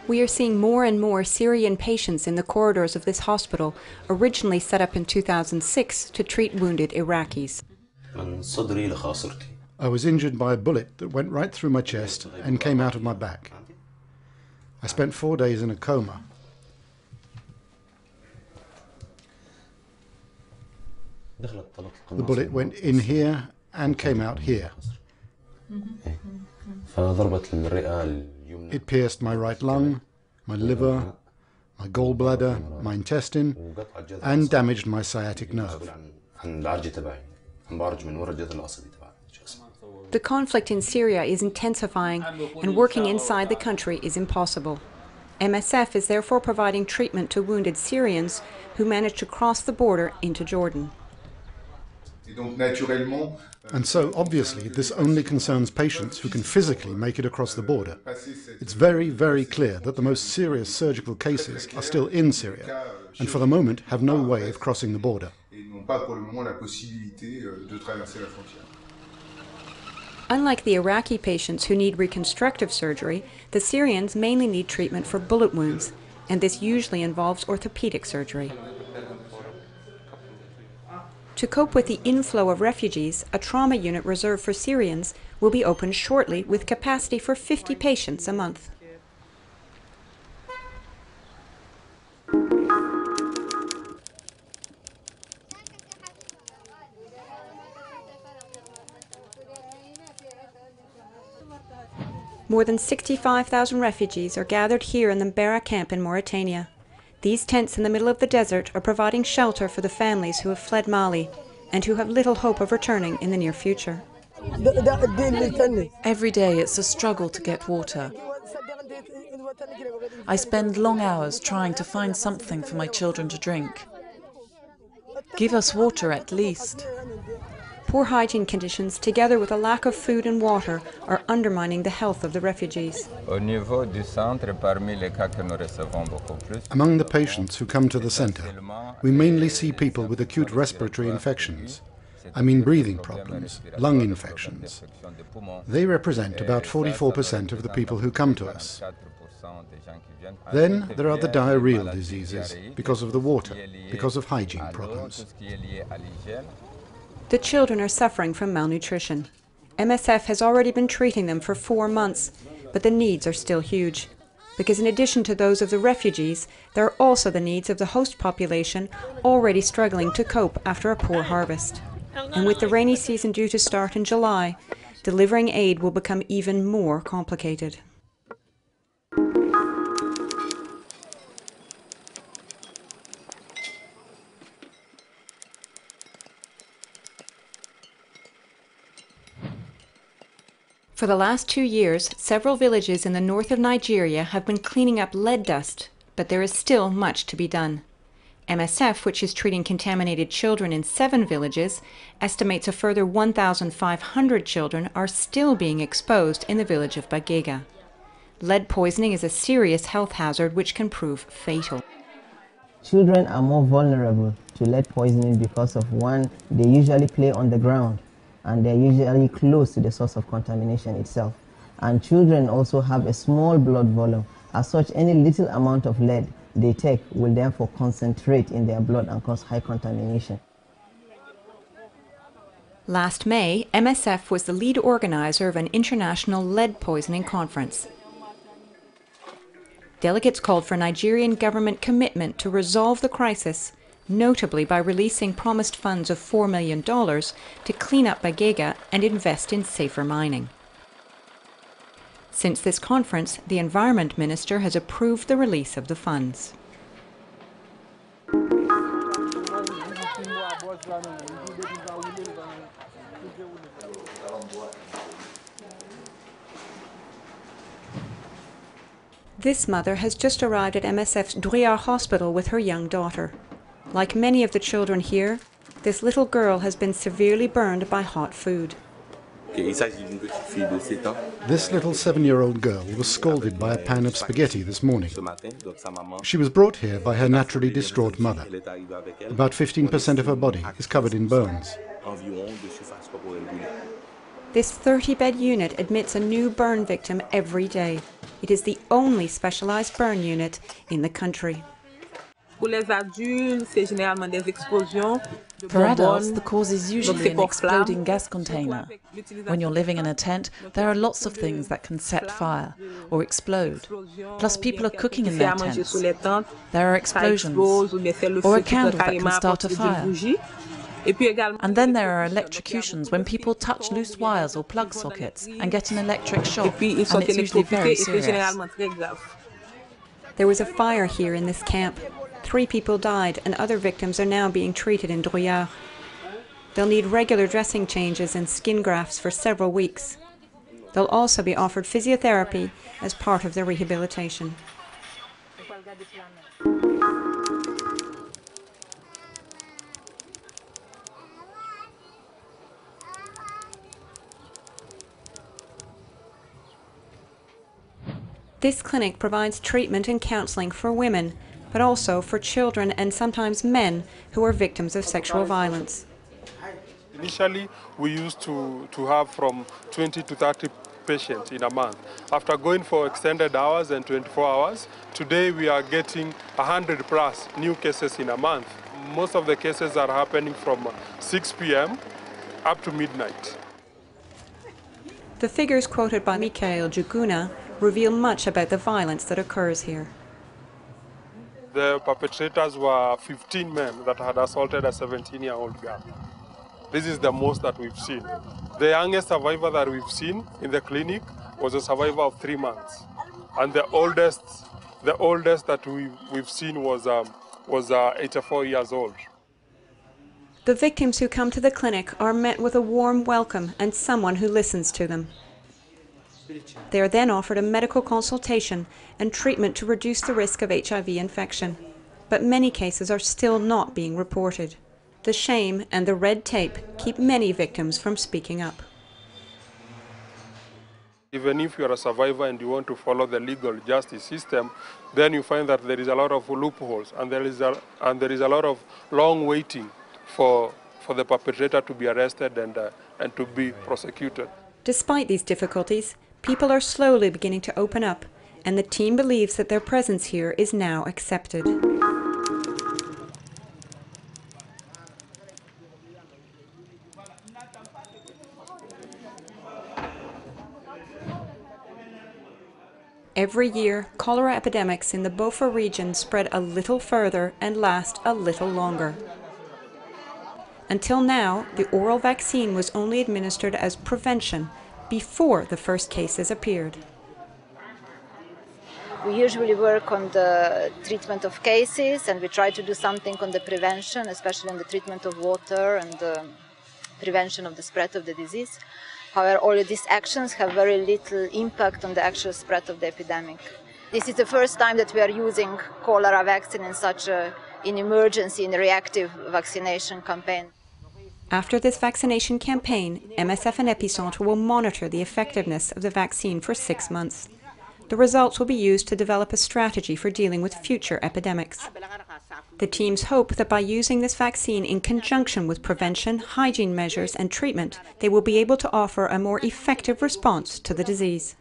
We are seeing more and more Syrian patients in the corridors of this hospital, originally set up in 2006 to treat wounded Iraqis. I was injured by a bullet that went right through my chest and came out of my back. I spent 4 days in a coma. The bullet went in here and came out here. It pierced my right lung, my liver, my gallbladder, my intestine, and damaged my sciatic nerve. The conflict in Syria is intensifying, and working inside the country is impossible. MSF is therefore providing treatment to wounded Syrians who managed to cross the border into Jordan. And so, obviously, this only concerns patients who can physically make it across the border. It's very, very clear that the most serious surgical cases are still in Syria, and for the moment have no way of crossing the border. Unlike the Iraqi patients who need reconstructive surgery, the Syrians mainly need treatment for bullet wounds, and this usually involves orthopedic surgery. To cope with the inflow of refugees, a trauma unit reserved for Syrians will be opened shortly with capacity for 50 patients a month. More than 65,000 refugees are gathered here in the Mbera camp in Mauritania. These tents in the middle of the desert are providing shelter for the families who have fled Mali and who have little hope of returning in the near future. Every day it's a struggle to get water. I spend long hours trying to find something for my children to drink. Give us water at least. Poor hygiene conditions, together with a lack of food and water, are undermining the health of the refugees. Among the patients who come to the center, we mainly see people with acute respiratory infections. I mean breathing problems, lung infections. They represent about 44% of the people who come to us. Then there are the diarrheal diseases, because of the water, because of hygiene problems. The children are suffering from malnutrition. MSF has already been treating them for 4 months, but the needs are still huge. Because in addition to those of the refugees, there are also the needs of the host population already struggling to cope after a poor harvest. And with the rainy season due to start in July, delivering aid will become even more complicated. For the last 2 years, several villages in the north of Nigeria have been cleaning up lead dust, but there is still much to be done. MSF, which is treating contaminated children in 7 villages, estimates a further 1,500 children are still being exposed in the village of Bagega. Lead poisoning is a serious health hazard which can prove fatal. Children are more vulnerable to lead poisoning because of one, they usually play on the ground, and they're usually close to the source of contamination itself. And children also have a small blood volume. As such, any little amount of lead they take will therefore concentrate in their blood and cause high contamination. Last May, MSF was the lead organizer of an international lead poisoning conference. Delegates called for Nigerian government commitment to resolve the crisis, notably by releasing promised funds of $4 million to clean up Bagega and invest in safer mining. Since this conference, the Environment Minister has approved the release of the funds. This mother has just arrived at MSF's Drouillard Hospital with her young daughter. Like many of the children here, this little girl has been severely burned by hot food. This little 7-year-old girl was scalded by a pan of spaghetti this morning. She was brought here by her naturally distraught mother. About 15% of her body is covered in burns. This 30-bed unit admits a new burn victim every day. It is the only specialized burn unit in the country. For adults, the cause is usually an exploding gas container. When you're living in a tent, there are lots of things that can set fire or explode. Plus, people are cooking in their tents. There are explosions, or a candle that can start a fire. And then there are electrocutions when people touch loose wires or plug sockets and get an electric shock, and it's usually very serious. There was a fire here in this camp. 3 people died, and other victims are now being treated in Drouillard. They'll need regular dressing changes and skin grafts for several weeks. They'll also be offered physiotherapy as part of their rehabilitation. This clinic provides treatment and counseling for women, but also for children and sometimes men who are victims of sexual violence. Initially, we used to have from 20 to 30 patients in a month. After going for extended hours and 24 hours, today we are getting 100 plus new cases in a month. Most of the cases are happening from 6 p.m. up to midnight. The figures quoted by Michael Juguna reveal much about the violence that occurs here. The perpetrators were 15 men that had assaulted a 17-year-old girl. This is the most that we've seen. The youngest survivor that we've seen in the clinic was a survivor of 3 months. And the oldest that we've seen was 84 years old. The victims who come to the clinic are met with a warm welcome and someone who listens to them. They are then offered a medical consultation and treatment to reduce the risk of HIV infection. But many cases are still not being reported. The shame and the red tape keep many victims from speaking up. Even if you are a survivor and you want to follow the legal justice system, then you find that there is a lot of loopholes and there is a lot of long waiting for the perpetrator to be arrested and to be prosecuted. Despite these difficulties, people are slowly beginning to open up, and the team believes that their presence here is now accepted. Every year, cholera epidemics in the Bofa region spread a little further and last a little longer. Until now, the oral vaccine was only administered as prevention before the first cases appeared. We usually work on the treatment of cases, and we try to do something on the prevention, especially on the treatment of water and the prevention of the spread of the disease. However, all of these actions have very little impact on the actual spread of the epidemic. This is the first time that we are using cholera vaccine in such an emergency and reactive vaccination campaign. After this vaccination campaign, MSF and Epicentre will monitor the effectiveness of the vaccine for 6 months. The results will be used to develop a strategy for dealing with future epidemics. The teams hope that by using this vaccine in conjunction with prevention, hygiene measures and treatment, they will be able to offer a more effective response to the disease.